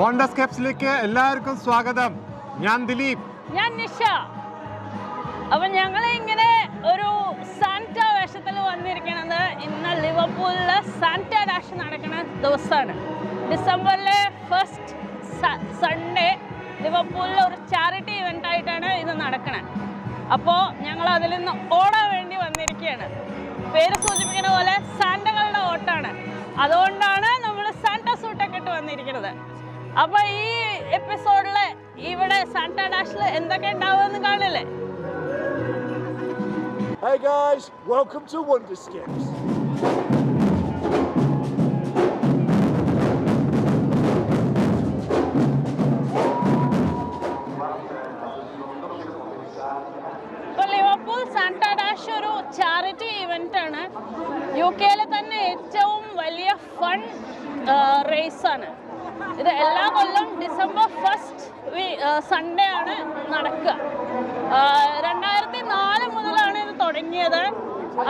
വണ്ടർസ്കേപ്സിലേക്ക് എല്ലാവർക്കും സ്വാഗതം. ഞാൻ ദിലീപ്. ഞാൻ നിഷ. അപ്പം ഞങ്ങൾ ഇങ്ങനെ ഒരു സാന്റ വേഷത്തിൽ വന്നിരിക്കുന്നത് ഇന്ന് ലിവർപൂളില് സാന്റ ഡാഷ് നടക്കുന്ന ദിവസമാണ്. ഡിസംബറിലെ ഫസ്റ്റ് സൺഡേ ലിവർപൂളിൽ ഒരു ചാരിറ്റി ഇവൻ്റ് ആയിട്ടാണ് ഇത് നടക്കുന്നത്. അപ്പോൾ ഞങ്ങൾ അതിൽ നിന്ന് ഓടാൻ വേണ്ടി വന്നിരിക്കുകയാണ്. പേര് സൂചിപ്പിക്കുന്ന പോലെ സാന്റകളുടെ ഓട്ടാണ്. അതുകൊണ്ടാണ് നമ്മൾ സാന്റ സൂട്ടൊക്കെ ഇട്ട് വന്നിരിക്കുന്നത്. അപ്പോൾ ഈ എപ്പിസോഡിൽ ഇവിടെ സാന്റ ഡാഷിൽ എന്തൊക്കെ ഉണ്ടാവുമെന്ന് കാണില്ലേ? Hey guys, welcome to Wonderscapes. Liverpool Santa dash ഒരു ചാരിറ്റി ഇവന്റ് ആണ്. UK തന്നെ ഏറ്റവും വലിയ ഫൺ റേസാണ് ഇത്. എല്ലാ കൊല്ലം ഡിസംബർ ഫസ്റ്റ് സൺഡേ ആണ് നടക്കുക. 2004 മുതലാണ് ഇത് തുടങ്ങിയത്.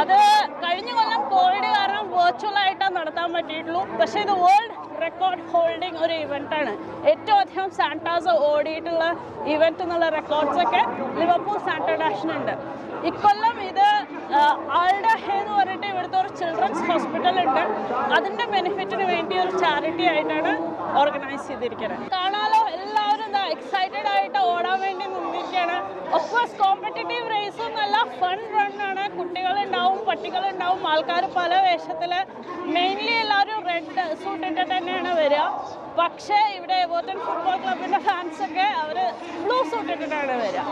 അത് കഴിഞ്ഞ കൊല്ലം കോവിഡ് കാരണം വെർച്വൽ ആയിട്ടാണ് നടത്താൻ പറ്റിയിട്ടുള്ളൂ. പക്ഷേ ഇത് വേൾഡ് റെക്കോർഡ് ഹോൾഡിംഗ് ഒരു ഇവൻ്റാണ്. ഏറ്റവും അധികം സാന്റാസ് ഓടിയിട്ടുള്ള ഇവൻ്റ് എന്നുള്ള റെക്കോർഡ്സൊക്കെ ലിവർപൂൾ സാന്റ ഡാഷിനുണ്ട്. ഇക്കൊല്ലം ഇത് ആൾഡഹെ എന്ന് പറഞ്ഞിട്ട് ഇവിടുത്തെ ഒരു ചിൽഡ്രൻസ് ഹോസ്പിറ്റൽ ഉണ്ട്. അതിൻ്റെ ബെനിഫിറ്റിന് വേണ്ടി ഒരു ചാരിറ്റി ആയിട്ടാണ് ഓർഗനൈസ് ചെയ്തിരിക്കുന്നത്. കാണാലോ, എല്ലാവരും എന്താ എക്സൈറ്റഡ് ആയിട്ട് ഓടാൻ വേണ്ടി നിന്നിരിക്കുകയാണ്. ഓഫ്കോഴ്സ് കോമ്പറ്റേറ്റീവ് റേസ് എന്നല്ല, ഫൺ റണ്ണാണ്. കുട്ടികളുണ്ടാവും, പട്ടികളുണ്ടാവും, ആൾക്കാർ പല വേഷത്തിൽ. മെയിൻലി എല്ലാവരും റെഡ് സൂട്ട് ഇട്ടിട്ട് തന്നെയാണ് വരിക. പക്ഷേ ഇവിടെ എവർട്ടൺ ഫുട്ബോൾ ക്ലബിൻ്റെ ഫാൻസൊക്കെ അവർ ബ്ലൂ സൂട്ട് ഇട്ടിട്ടാണ് വരിക.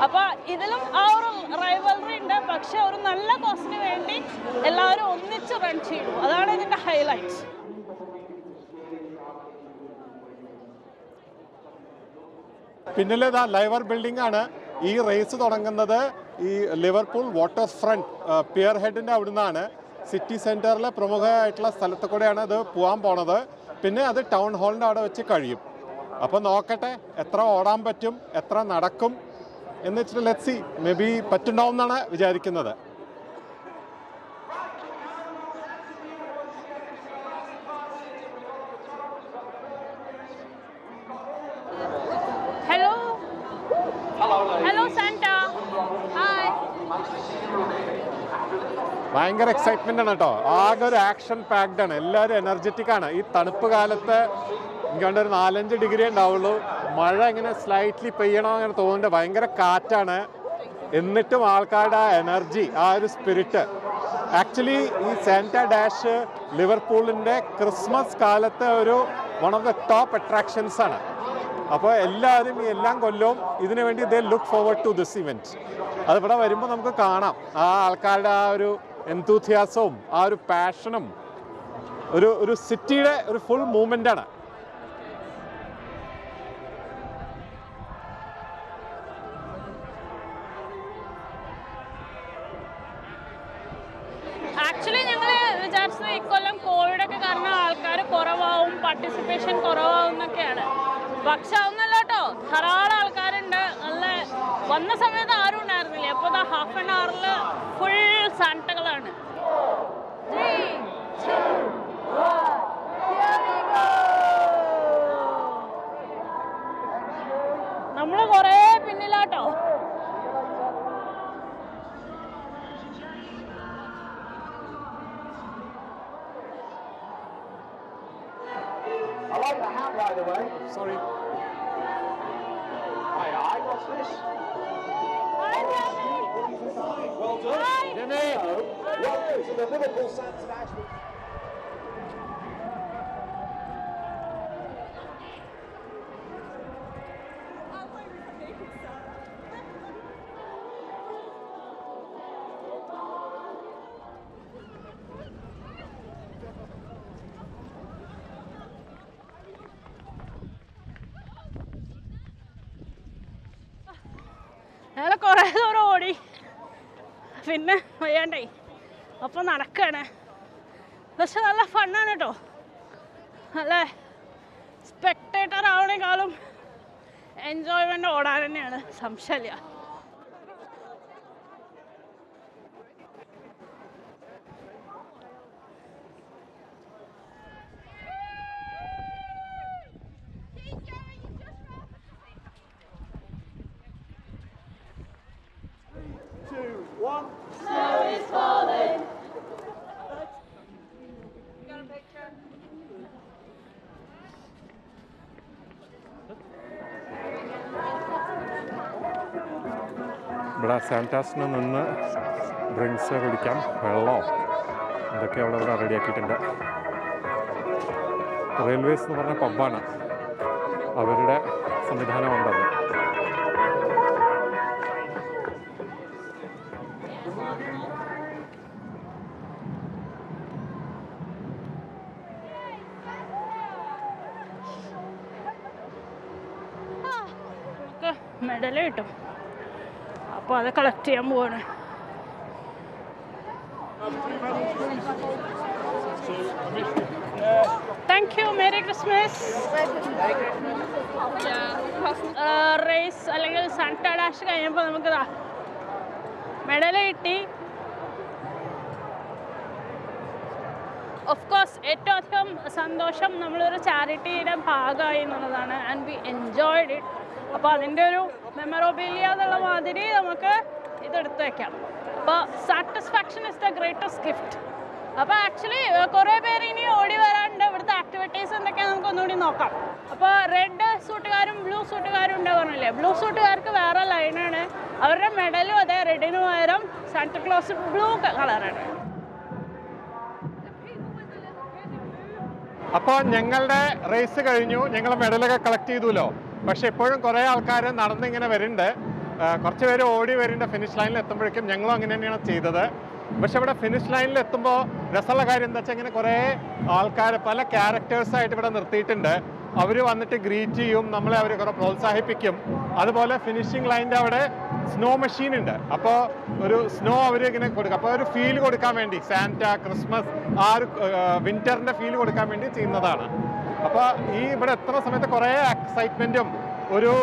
അപ്പോൾ ഇതിലും ആ ഒരു റൈവൽറി ഉണ്ട്. പക്ഷെ ഒരു നല്ല കോസിന് വേണ്ടി എല്ലാവരും ഒന്നിച്ച് റൺ ചെയ്തു. അതാണ് ഇതിൻ്റെ ഹൈലൈറ്റ്. പിന്നിലേതാ ലൈവർ ബിൽഡിംഗ് ആണ്. ഈ റേസ് തുടങ്ങുന്നത് ഈ ലിവർപൂൾ വാട്ടർ ഫ്രണ്ട് പിയർ ഹെഡിൻ്റെ അവിടുന്നാണ്. സിറ്റി സെൻറ്ററിലെ പ്രമുഖമായിട്ടുള്ള സ്ഥലത്ത് കൂടെയാണ് ഇത് പോകാൻ പോണത്. പിന്നെ അത് ടൗൺ ഹാളിൻ്റെ അവിടെ വെച്ച് കഴിയും. അപ്പോൾ നോക്കട്ടെ എത്ര ഓടാൻ പറ്റും, എത്ര നടക്കും എന്ന് വെച്ചിട്ട് ലെറ്റ്സ് സീ. മേ ബി പറ്റുണ്ടാവും എന്നാണ് വിചാരിക്കുന്നത്. Hello Santa. ഹായ്. ഭയങ്കര എക്സൈറ്റ്മെൻ്റ് ആണ് കേട്ടോ. ആകെ ഒരു ആക്ഷൻ പാക്ഡ് ആണ്. എല്ലാവരും എനർജറ്റിക് ആണ്. ഈ തണുപ്പ് കാലത്ത് എനിക്കൊണ്ട് ഒരു 4-5 ഡിഗ്രി ഉണ്ടാവുള്ളൂ. മഴ ഇങ്ങനെ സ്ലൈറ്റ്ലി പെയ്യണോ അങ്ങനെ തോന്നുന്നുണ്ട്. ഭയങ്കര കാറ്റാണ്. എന്നിട്ടും ആൾക്കാരുടെ ആ എനർജി, ആ ഒരു സ്പിരിറ്റ്. ആക്ച്വലി ഈ സാന്റ ഡാഷ് ലിവർപൂളിൻ്റെ ക്രിസ്മസ് കാലത്തെ ഒരു one of the top attractions ആണ്. അപ്പോൾ എല്ലാവരും ഈ എല്ലാ കൊല്ലവും ഇതിനു വേണ്ടി they look forward to this event. അതിവിടെ വരുമ്പോൾ നമുക്ക് കാണാം ആ ആൾക്കാരുടെ ആ ഒരു എന്തൂസിയാസവും ആ ഒരു പാഷനും. ഒരു സിറ്റിയുടെ ഒരു ഫുൾ മൂവ്മെൻ്റ് ആണ്. ആക്ച്വലി ഞങ്ങൾ വിചാരിച്ചത് ഇക്കൊല്ലം കോവിഡൊക്കെ കാരണം ആൾക്കാർ കുറവാവും, പാർട്ടിസിപ്പേഷൻ കുറവാവും എന്നൊക്കെയാണ്. പക്ഷെ അതൊന്നല്ല കേട്ടോ, ധാരാളം ആൾക്കാരുണ്ട്. നല്ല വന്ന സമയത്ത് ആരും ഉണ്ടായിരുന്നില്ല. അപ്പോൾ ഇതാ ഹാഫ് ആൻ അവറിൽ ഫുൾ സാന്റകളാണ്. നമ്മൾ കുറേ പിന്നിലാട്ടോ. I like the hat, by the way. Sorry. Hi, what's this? Well done. Jimmy. Welcome to the Liverpool Saints Dash. ഞങ്ങൾ കുറേ ദൂരം ഓടി, പിന്നെ വയ്യാണ്ടായി. അപ്പോൾ നടക്കുകയാണ്. പക്ഷെ നല്ല ഫണ്ണാണ് കേട്ടോ. നല്ല സ്പെക്ടേറ്റർ ആവണേക്കാളും എൻജോയ്മെൻ്റ് ഓടാൻ തന്നെയാണ്, സംശയമില്ല. ഇവിടെ സാന്റാസിന് നിന്ന് ഡ്രിങ്ക്സ് കുടിക്കാം, വെള്ളമോ ഇതൊക്കെ അവിടെ റെഡിയാക്കിയിട്ടുണ്ട്. റെയിൽവേസ് എന്ന് പറഞ്ഞ പബ്ബാണ്, അവരുടെ സംവിധാനമുണ്ടത്. മെഡൽ കിട്ടും, അപ്പോൾ അത് കളക്ട് ചെയ്യാൻ പോവാണ്. Thank you, merry Christmas. Race അല്ലെങ്കിൽ സാന്റാ ഡാഷ് കഴിഞ്ഞപ്പോൾ നമുക്ക് മെഡൽ കിട്ടി. ഓഫ് കോഴ്സ് ഏറ്റവും അധികം സന്തോഷം നമ്മളൊരു ചാരിറ്റിയുടെ ഭാഗമായി എന്നുള്ളതാണ്. And we enjoyed it. അപ്പോൾ അതിൻ്റെ ഒരു മെമ്മറബിലിയ എന്നുള്ള മാതിരി നമുക്ക് ഇതെടുത്ത് വയ്ക്കാം. അപ്പോൾ satisfaction is the greatest gift. അപ്പോൾ ആക്ച്വലി കുറേ പേര് ഇനി ഓടി വരാനുണ്ട്. ഇവിടുത്തെ ആക്ടിവിറ്റീസ് എന്തൊക്കെയാണ് നമുക്ക് ഒന്നുകൂടി നോക്കാം. അപ്പോൾ റെഡ് സൂട്ടുകാരും ബ്ലൂ സൂട്ടുകാരും ഉണ്ട് പറഞ്ഞില്ലേ. ബ്ലൂ സൂട്ടുകാർക്ക് വേറെ ലൈനാണ്. അവരുടെ മെഡലും അതെ, റെഡിന് പകരം സാന്റക്ലോസ് ബ്ലൂ കളറാണ്. അപ്പോൾ ഞങ്ങളുടെ റേസ് കഴിഞ്ഞു, ഞങ്ങൾ മെഡലൊക്കെ കളക്ട് ചെയ്തുല്ലോ. പക്ഷെ ഇപ്പോഴും കുറേ ആൾക്കാർ നടന്നിങ്ങനെ വരുന്നുണ്ട്. കുറച്ച് പേര് ഓടി വരുന്നുണ്ട്. ഫിനിഷ് ലൈനിൽ എത്തുമ്പോഴേക്കും ഞങ്ങളും അങ്ങനെ തന്നെയാണ് ചെയ്തത്. പക്ഷെ ഇവിടെ ഫിനിഷ് ലൈനിൽ എത്തുമ്പോൾ രസമുള്ള കാര്യം എന്താ വെച്ചാൽ ഇങ്ങനെ കുറേ ആൾക്കാർ പല ക്യാരക്ടേഴ്സായിട്ട് ഇവിടെ നിർത്തിയിട്ടുണ്ട്. അവർ വന്നിട്ട് ഗ്രീറ്റ് ചെയ്യും, നമ്മളെ അവർ കുറേ പ്രോത്സാഹിപ്പിക്കും. അതുപോലെ ഫിനിഷിംഗ് ലൈനിൻ്റെ അവിടെ സ്നോ മെഷീൻ ഉണ്ട്. അപ്പോൾ ഒരു സ്നോ അവർ ഇങ്ങനെ കൊടുക്കും. അപ്പോൾ ഒരു ഫീൽ കൊടുക്കാൻ വേണ്ടി സാന്റ, ക്രിസ്മസ്, ആ ഒരു വിൻ്ററിൻ്റെ ഫീൽ കൊടുക്കാൻ വേണ്ടി ചെയ്യുന്നതാണ്. അപ്പോൾ ഈ ഇവിടെ എത്തുന്ന സമയത്ത് കുറേ എക്സൈറ്റ്മെൻറ്റും ഒരു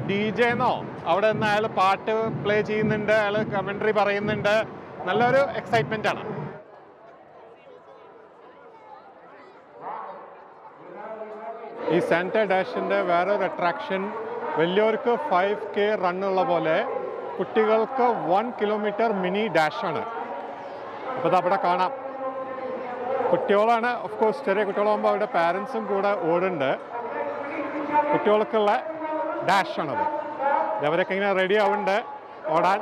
DJ എന്നോ അവിടെ നിന്ന് അയാൾ പാട്ട് പ്ലേ ചെയ്യുന്നുണ്ട്, അയാൾ കമൻട്രി പറയുന്നുണ്ട്. നല്ലൊരു എക്സൈറ്റ്മെൻ്റ് ആണ്. ഈ സാന്റ ഡാഷിൻ്റെ വേറൊരു അട്രാക്ഷൻ വലിയവർക്ക് 5K റണ്ണുള്ള പോലെ കുട്ടികൾക്ക് 1 കിലോമീറ്റർ മിനി ഡാഷാണ്. അപ്പോൾ അത് അവിടെ കാണാം. കുട്ടികളാണ്, ഓഫ് കോഴ്സ് ചെറിയ കുട്ടികളാകുമ്പോൾ അവരുടെ പാരൻസും കൂടെ ഓടുന്നുണ്ട്. കുട്ടികൾക്കുള്ള ഡാഷാണത്. അവരൊക്കെ ഇങ്ങനെ റെഡി ആവുന്നുണ്ട് ഓടാൻ.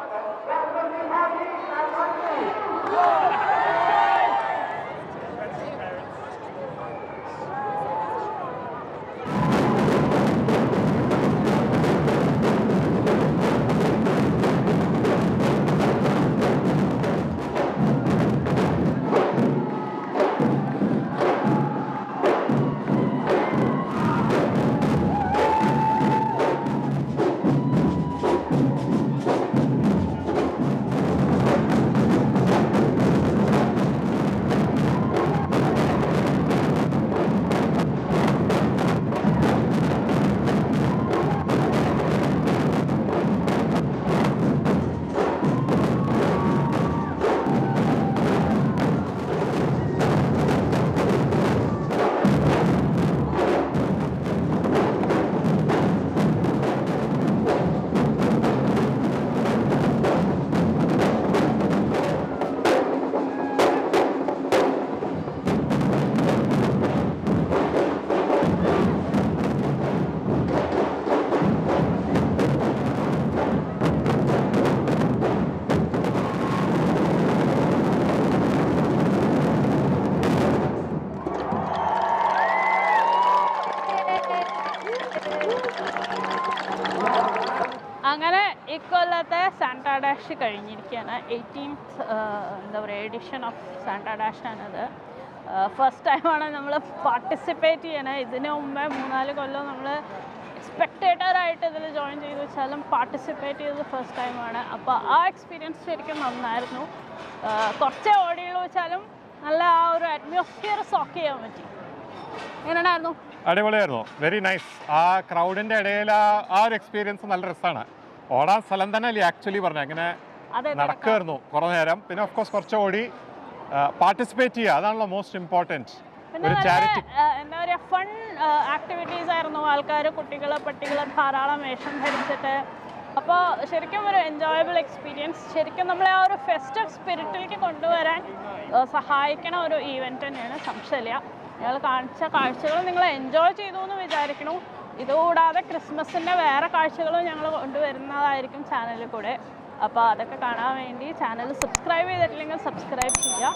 അങ്ങനെ ഇക്കൊല്ലത്തെ സാന്റാ ഡാഷ് കഴിഞ്ഞിരിക്കുകയാണ്. 18th എന്താ പറയുക എഡിഷൻ ഓഫ് സാന്റാ ഡാഷാണത്. ഫസ്റ്റ് ടൈമാണ് നമ്മൾ പാർട്ടിസിപ്പേറ്റ് ചെയ്യണത്. ഇതിന് മുമ്പേ 3-4 കൊല്ലം നമ്മൾ സ്പെക്ടേറ്ററായിട്ട് ഇതിൽ ജോയിൻ ചെയ്ത് വെച്ചാലും പാർട്ടിസിപ്പേറ്റ് ചെയ്തത് ഫസ്റ്റ് ടൈമാണ്. അപ്പോൾ ആ എക്സ്പീരിയൻസ് ശരിക്കും നന്നായിരുന്നു. കുറച്ചേ ഓടിയുള്ളൂ വെച്ചാലും നല്ല ആ ഒരു അറ്റ്മോസ്ഫിയർ സോക്ക് ചെയ്യാൻ പറ്റി. എങ്ങനെയായിരുന്നു? അടിപൊളിയായിരുന്നു, വെരി നൈസ്. ആ ക്രൗഡിൻ്റെ ഇടയിൽ ആ ഒരു എക്സ്പീരിയൻസ് നല്ല രസമാണ്. ഓടാൻ സ്ഥലം തന്നെ അല്ലേ ആക്ച്വലി പറഞ്ഞത്. അങ്ങനെ നടക്കുമായിരുന്നു കുറേ നേരം. പിന്നെ ഓഫ് കോഴ്സ് കുറച്ച് ഓടി പാർട്ടിസിപ്പേറ്റ് ചെയ്യുക, അതാണല്ലോ മോസ്റ്റ് ഇമ്പോർട്ടൻറ്റ്. ഒരു ചാരിറ്റി എന്താ പറയുക ഫൺ ആക്ടിവിറ്റീസ് ആയിരുന്നു. ആൾക്കാർ കുട്ടികൾ പട്ടികൾ ധാരാളം വേഷം ധരിച്ചിട്ട്. അപ്പോൾ ശരിക്കും ഒരു എൻജോയബിൾ എക്സ്പീരിയൻസ്. ശരിക്കും നമ്മളെ ആ ഒരു ഫെസ്റ്റീവ് സ്പിരിറ്റിലേക്ക് കൊണ്ടുവരാൻ സഹായിക്കണ ഒരു ഈവൻറ്റ് തന്നെയാണ്, സംശയമില്ല. ഞങ്ങൾ കാണിച്ച കാഴ്ചകൾ നിങ്ങൾ എൻജോയ് ചെയ്തു എന്ന് വിചാരിക്കണം. ഇതുകൂടാതെ ക്രിസ്മസിൻ്റെ വേറെ കാഴ്ചകളും ഞങ്ങൾ കൊണ്ടുവരുന്നതായിരിക്കും ചാനലിൽ കൂടെ. അപ്പോൾ അതൊക്കെ കാണാൻ വേണ്ടി ചാനൽ സബ്സ്ക്രൈബ് ചെയ്തിട്ടില്ലെങ്കിൽ സബ്സ്ക്രൈബ് ചെയ്യുക.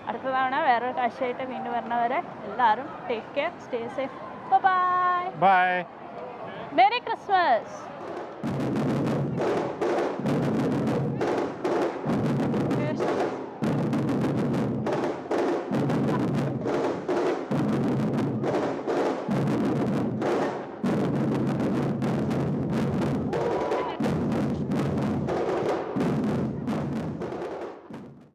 അടുത്ത തവണ വേറൊരു കാഴ്ചയായിട്ട് വീണ്ടും വരുന്നവരെ എല്ലാവരും take care, stay safe, bye. Bye. Merry Christmas.